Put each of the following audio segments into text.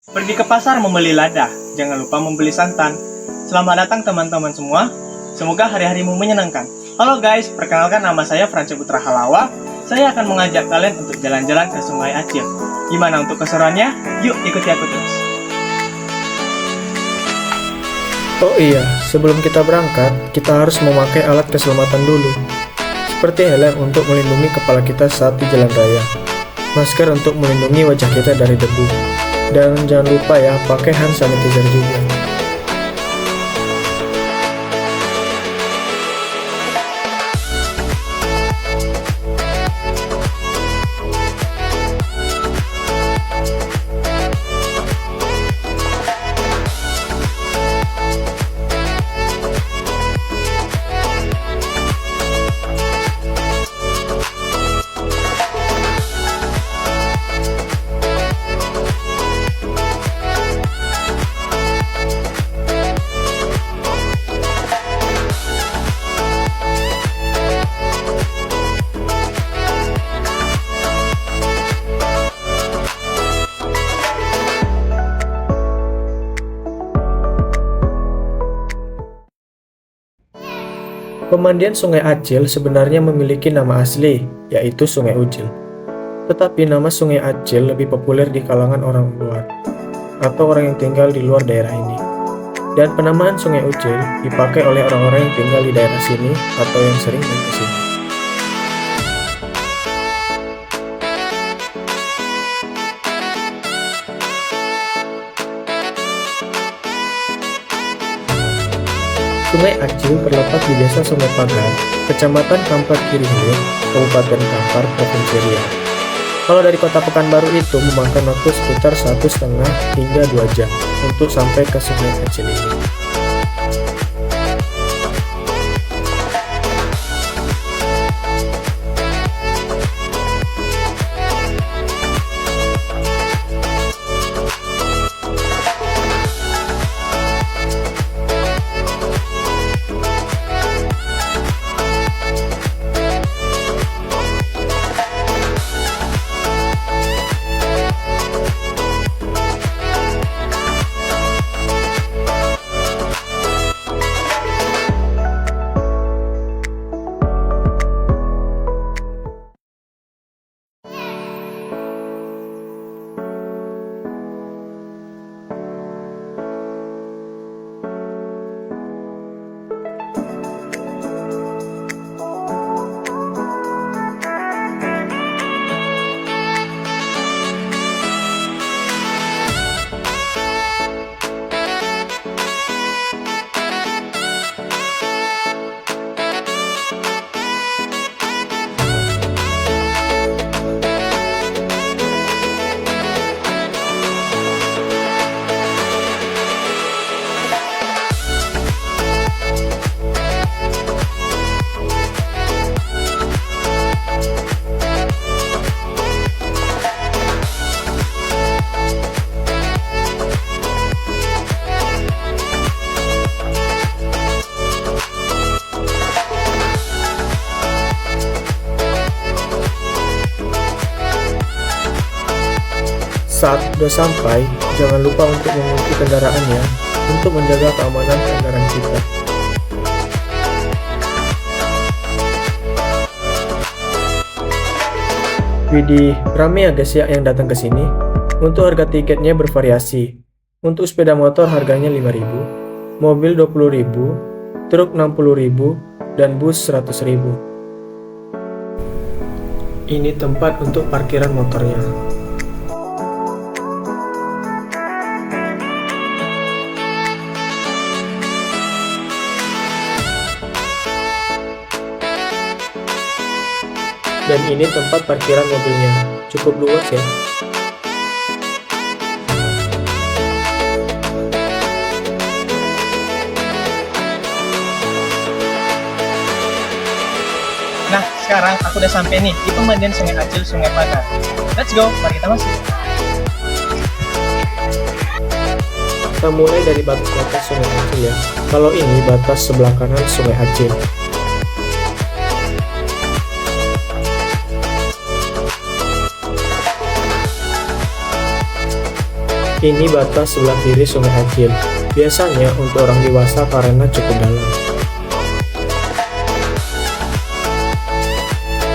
Pergi ke pasar membeli lada, jangan lupa membeli santan. Selamat datang teman-teman semua, semoga hari-harimu menyenangkan. Halo guys, perkenalkan nama saya Franca Putra Halawa. Saya akan mengajak kalian untuk jalan-jalan ke Sungai Acil. Gimana untuk keseruannya? Yuk ikuti aku terus. Oh iya, sebelum kita berangkat, kita harus memakai alat keselamatan dulu. Seperti helm untuk melindungi kepala kita saat di jalan raya. Masker untuk melindungi wajah kita dari debu. Dan jangan lupa ya, pakai hand sanitizer juga. Pemandian Sungai Acil sebenarnya memiliki nama asli, yaitu Sungai Ucil. Tetapi nama Sungai Acil lebih populer di kalangan orang luar, atau orang yang tinggal di luar daerah ini. Dan penamaan Sungai Ucil dipakai oleh orang-orang yang tinggal di daerah sini atau yang sering main ke sini. Sungai Acil terletak di Desa Sungai Pagar, Kecamatan Kampar Kiri Hilir, Kabupaten Kampar, Provinsi Riau. Kalau dari kota Pekanbaru itu memakan waktu sekitar 1,5 hingga 2 jam untuk sampai ke Sungai Acil ini. Saat sudah sampai, jangan lupa untuk mengunci kendaraannya untuk menjaga keamanan kendaraan kita. Widih, rame ya guys ya yang datang ke sini. Untuk harga tiketnya bervariasi. Untuk sepeda motor harganya 5.000, mobil 20.000, truk 60.000, dan bus 100.000. Ini tempat untuk parkiran motornya. Dan ini tempat parkiran mobilnya, cukup luas ya. Nah, sekarang aku udah sampai nih di pemandian Sungai Acil, Sungai Pagar. Let's go, mari kita masuk. Kita mulai dari batas Sungai Acil ya. Kalau ini batas sebelah kanan Sungai Acil. Ini batas sebelah kiri Sungai Acil, biasanya untuk orang dewasa karena cukup dalam.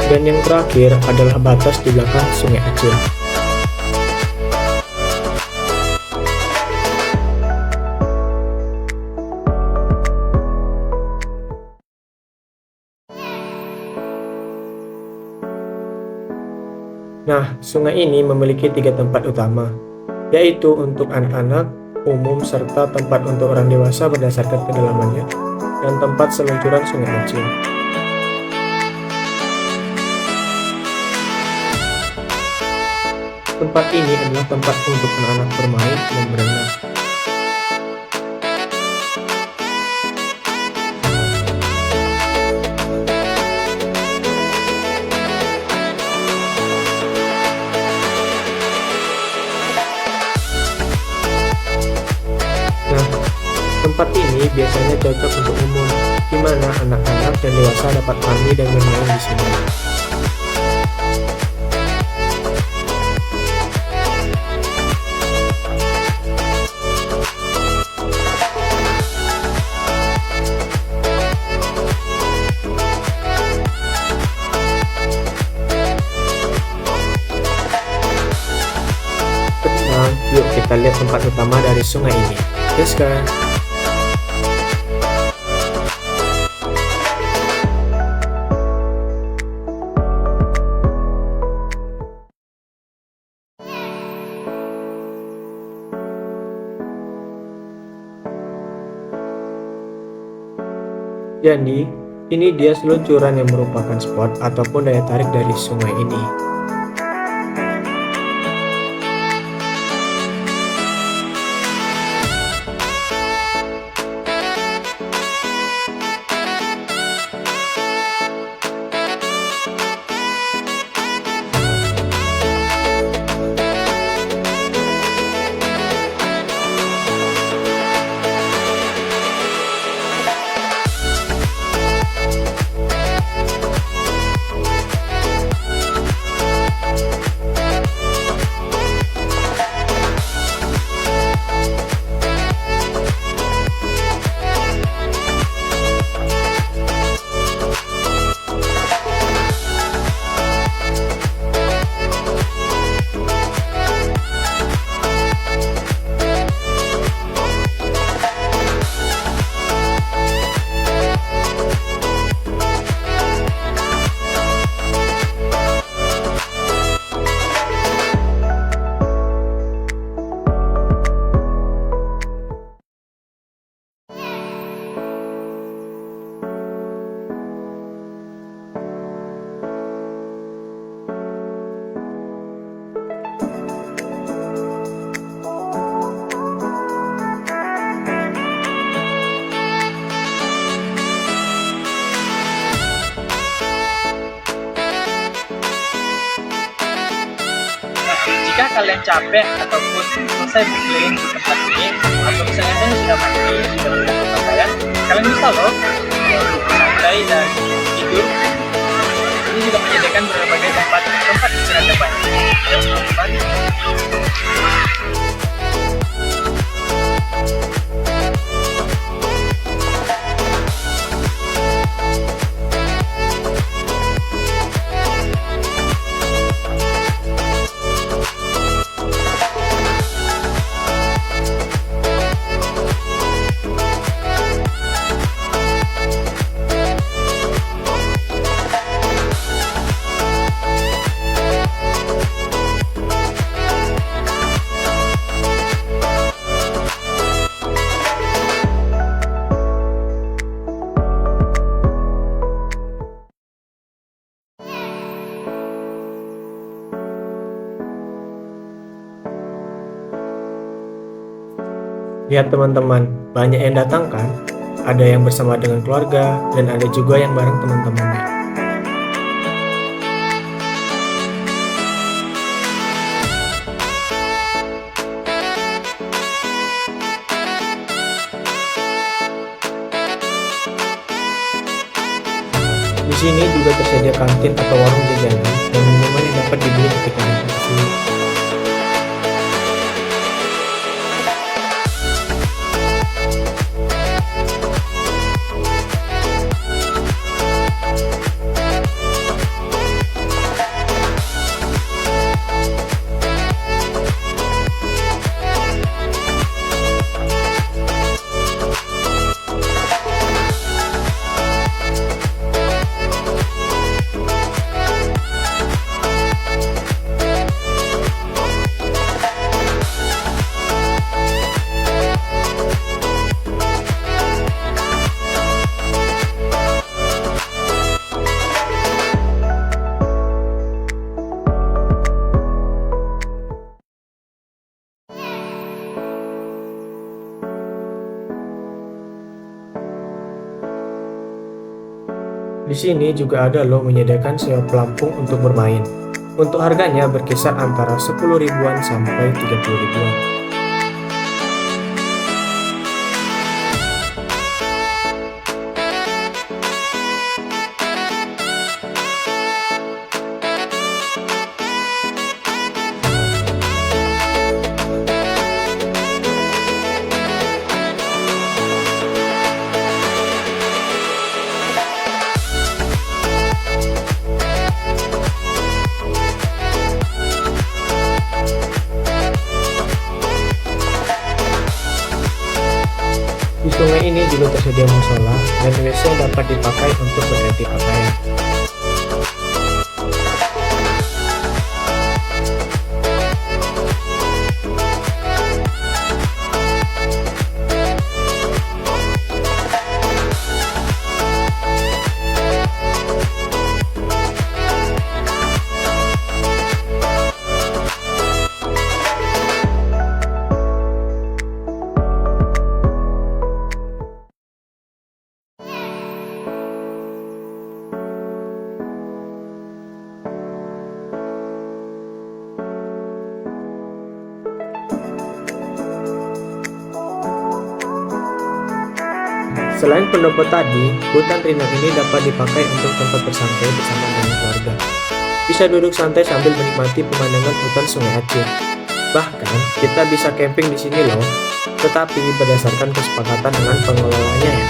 Dan yang terakhir adalah batas di belakang Sungai Acil. Nah, sungai ini memiliki 3 tempat utama, yaitu untuk anak-anak, umum, serta tempat untuk orang dewasa berdasarkan kedalamannya, dan tempat seluncuran Sungai Acil. Tempat ini adalah tempat untuk anak-anak bermain dan berenang. Nah, tempat ini biasanya cocok untuk umum, di mana anak-anak dan dewasa dapat mandi dan bermain di sini. Sekarang, yuk kita lihat tempat utama dari sungai ini. Yes, guys. Jadi, ini dia seluncuran yang merupakan spot ataupun daya tarik dari sungai ini. Jika kalian capek ataupun selesai berkeliling di tempat ini, atau misalnya kalian sudah mandi, sudah melakukan pakaian, kalian bisa loh santai dan tidur. Ini juga menyediakan berbagai tempat istirahat yang banyak. Ya, teman-teman. Lihat teman-teman, banyak yang datang kan? Ada yang bersama dengan keluarga, dan ada juga yang bareng teman-temannya. Di sini juga tersedia kantin atau warung jajanan dan minuman yang dapat dibeli ketika datang ke sini. Di sini juga ada loh menyediakan sewa pelampung untuk bermain. Untuk harganya berkisar antara 10 ribuan sampai 30 ribuan. Di sungai ini juga tersedia musola dan WC dapat dipakai untuk berganti pakaian. Selain pendopo tadi, hutan rindang ini dapat dipakai untuk tempat bersantai bersama dengan keluarga. Bisa duduk santai sambil menikmati pemandangan hutan Sungai Aceh. Bahkan, kita bisa camping di sini loh, tetapi berdasarkan kesepakatan dengan pengelolanya ya.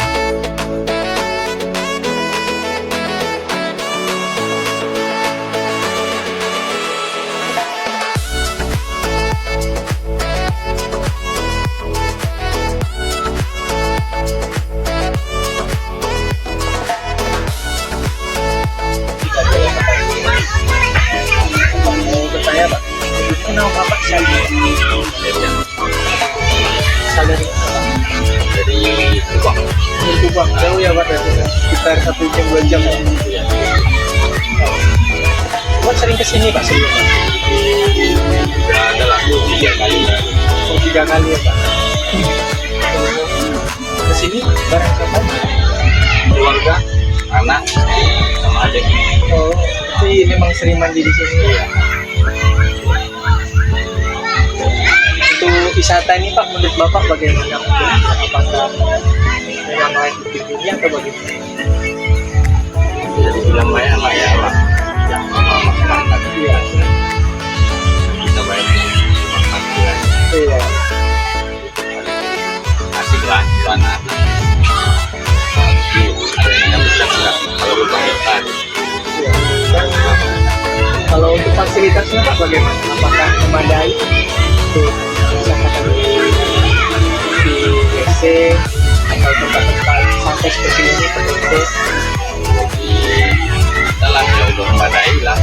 Kenal Bapak salary dari Kubang. dari Kubang, jauh ya Pak, sekitar 1 jam 2 jam. Bapak sering kesini Pak sebelumnya? Sudah ada lah 3 kali lah. 3 kali ya Pak. Kesini bareng siapa? Keluarga, anak, sama adik. Oh, jadi memang sering mandi di sini ya. Untuk wisata ini Pak, menurut Bapak bagaimana? Apakah memang layak dikunjungi atau bagaimana? Jadi bilang layak lah ya lah. Yang masyarakat Iya. kita banyak makan juga. Iya. Asik lah, anak. Adanya besar kalau lubang besar. Iya. Dan kalau untuk fasilitasnya Pak bagaimana? Apakah memadai untuk misalkan di WC atau tempat-tempat santai seperti ini tertentu? Jadi kita lah ya udah memadai lah.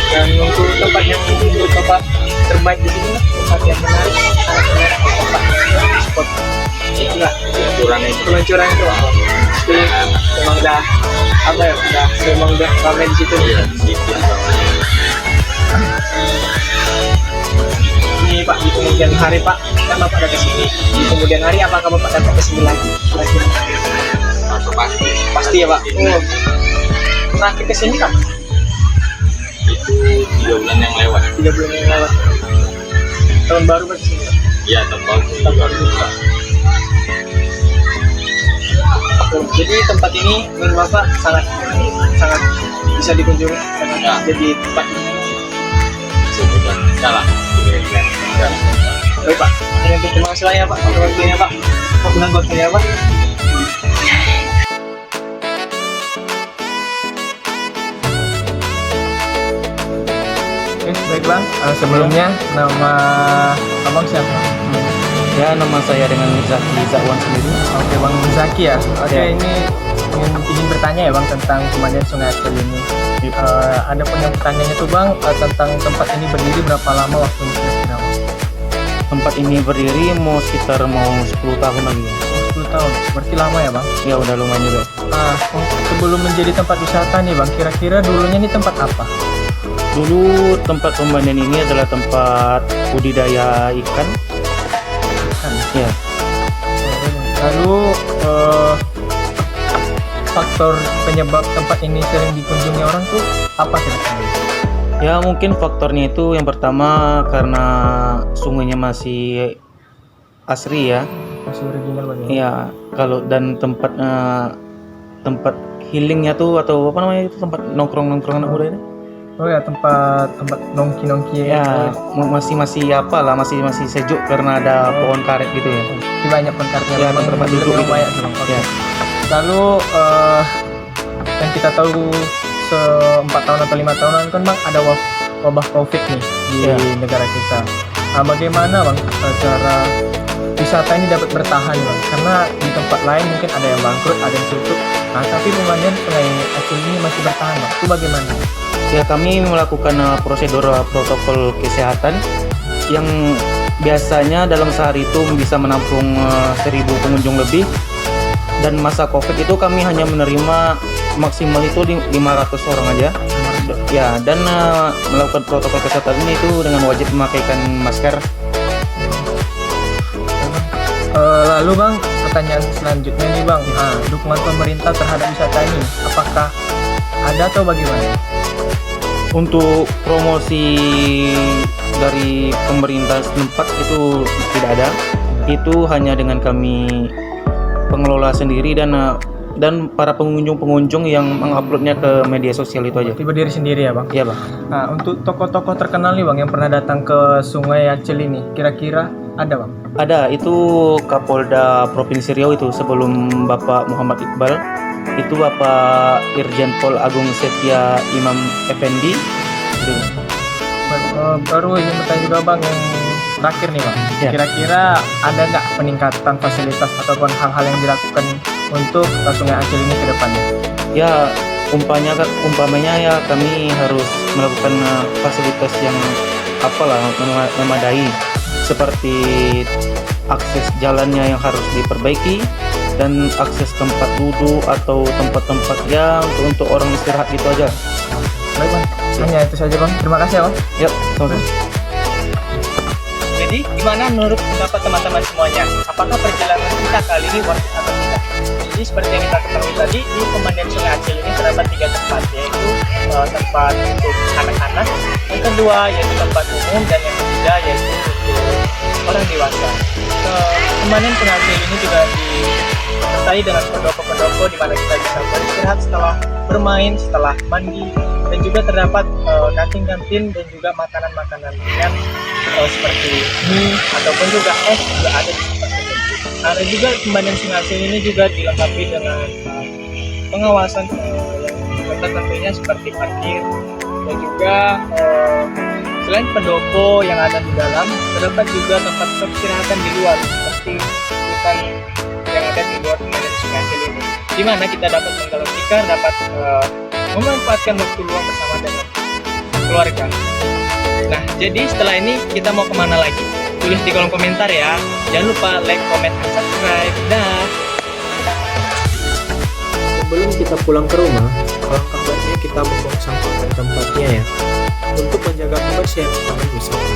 Dan untuk tempat yang menurut Bapak terbaik di sini, tempat yang menarik, sangat menarik, tempat spot itulah Aturan itu peluncuran itu. Jadi memang udah apa ya, memang udah ramai di situ. ya di situ. Ini Pak, di kemudian hari Pak, kan Bapak ada kesini. Di kemudian hari apakah Bapak dapat kesini lagi? Masuk pasti. Pasti ya Pak. Oh. Terakhir kesini kan? Itu 3 bulan yang lewat. 3 bulan yang lewat. Tahun baru Pak kesini. Iya, tahun baru juga. Jadi tempat ini menurut Bapak sangat bisa dikunjungi, sangat Ya. jadi tempat. Sudah jalan. Baik Pak, terima kasih ya Pak untuk waktunya Pak. Pak bilang waktunya Pak. Oke, baik Bang. Sebelumnya nama Abang siapa? Ya, nama saya dengan Zaki Zakwan sendiri. Oke Bang Zaki ya. Oke, Ya. ini izin bertanya ya Bang tentang pemandian Sungai Aceh ini. Ada pun yang pertanyaannya tuh Bang tentang tempat ini berdiri berapa lama waktunya kira-kira? Bang? Tempat ini berdiri sekitar 10 tahun lagi. 10 tahun, berarti lama ya Bang? Ya, udah lumayan juga. Sebelum menjadi tempat wisata nih Bang, kira-kira dulunya ini tempat apa? Dulu tempat pemandian ini adalah tempat budidaya ikan. Kan? Ya, Lalu faktor penyebab tempat ini sering dikunjungi orang tuh apa kira-kira? Ya mungkin faktornya itu yang pertama karena sungainya masih asri ya. Masih original bagaimana? Iya, kalau dan tempat healingnya tuh atau apa namanya itu tempat nongkrong anak muda ini. Oh ya, tempat nongki Ya, masih apalah masih sejuk karena ada pohon karet gitu ya. banyak penkartnya. Ya, tempat duduk gitu. banyak sih, Bang. Oke. Ya. Lalu yang kita tahu 4 tahun atau 5 tahunan kan Bang ada wabah COVID nih di Ya. negara kita. Nah, bagaimana Bang cara wisata ini dapat bertahan Bang? Karena di tempat lain mungkin ada yang bangkrut, ada yang tutup. Nah, tapi pemandian Sungai Aceh ini masih bertahan Bang. Itu bagaimana? Ya kami melakukan prosedur protokol kesehatan yang biasanya dalam sehari itu bisa menampung 1.000 pengunjung lebih, dan masa COVID itu kami hanya menerima maksimal itu 500 orang aja. Ya, dan melakukan protokol kesehatan ini itu dengan wajib memakaikan masker. Lalu Bang, pertanyaan selanjutnya nih Bang, dukungan pemerintah terhadap wisata ini apakah ada atau bagaimana? Untuk promosi dari pemerintah setempat itu tidak ada. Itu hanya dengan kami pengelola sendiri dan para pengunjung yang menguploadnya ke media sosial itu aja. Tiba diri sendiri ya Bang? Iya Bang. Nah, untuk tokoh-tokoh terkenal nih Bang yang pernah datang ke Sungai Aceh ini, kira-kira ada Bang? Ada, itu Kapolda Provinsi Riau itu sebelum Bapak Muhammad Iqbal. Itu Bapak Irjen Pol Agung Setia Imam Effendi. Gitu. Baru ingin bertanya juga Bang yang terakhir nih Bang. Ya. Kira-kira ada nggak peningkatan fasilitas ataupun hal-hal yang dilakukan untuk Sungai Aceh ini ke depannya? Ya, umpamanya ya kami harus melakukan fasilitas yang memadai, seperti akses jalannya yang harus diperbaiki dan akses tempat duduk atau tempat-tempat yang untuk orang istirahat gitu aja. Baik Bang, hanya itu saja Bang. Terima kasih ya Bang. Yap, sama-sama. Jadi gimana menurut pendapat teman-teman semuanya? Apakah perjalanan kita kali ini worth it atau tidak? Jadi seperti yang kita ketahui tadi, di pemandian Sungai Aceh ini terdapat 3 tempat, yaitu tempat untuk anak-anak, yang kedua yaitu tempat umum, dan yang ketiga yaitu untuk orang dewasa. Pemandian Sungai Aceh ini juga disertai dengan pendopo-pendopo di mana kita bisa beristirahat setelah bermain, setelah mandi, dan juga terdapat kantin-kantin dan juga makanan-makanan ringan seperti mie ataupun juga es juga ada di tempat tersebut. Nah, dan juga pemandian Sungai Aceh ini juga dilengkapi dengan pengawasan yang ketat tentunya seperti parkir, dan juga selain pendopo yang ada di dalam, terdapat juga tempat peristirahatan di luar seperti hutan yang ada di luar pemandian Sungai Aceh ini, di mana kita dapat menggalau tikar, dapat memanfaatkan waktu luang bersama dengan keluarga. Nah, jadi setelah ini kita mau kemana lagi? Tulis di kolom komentar ya. Jangan lupa like, comment, dan subscribe. Dah. Sebelum kita pulang ke rumah, alangkah baiknya kita membuang sampah pada tempatnya ya, untuk menjaga kebersihan taman wisata.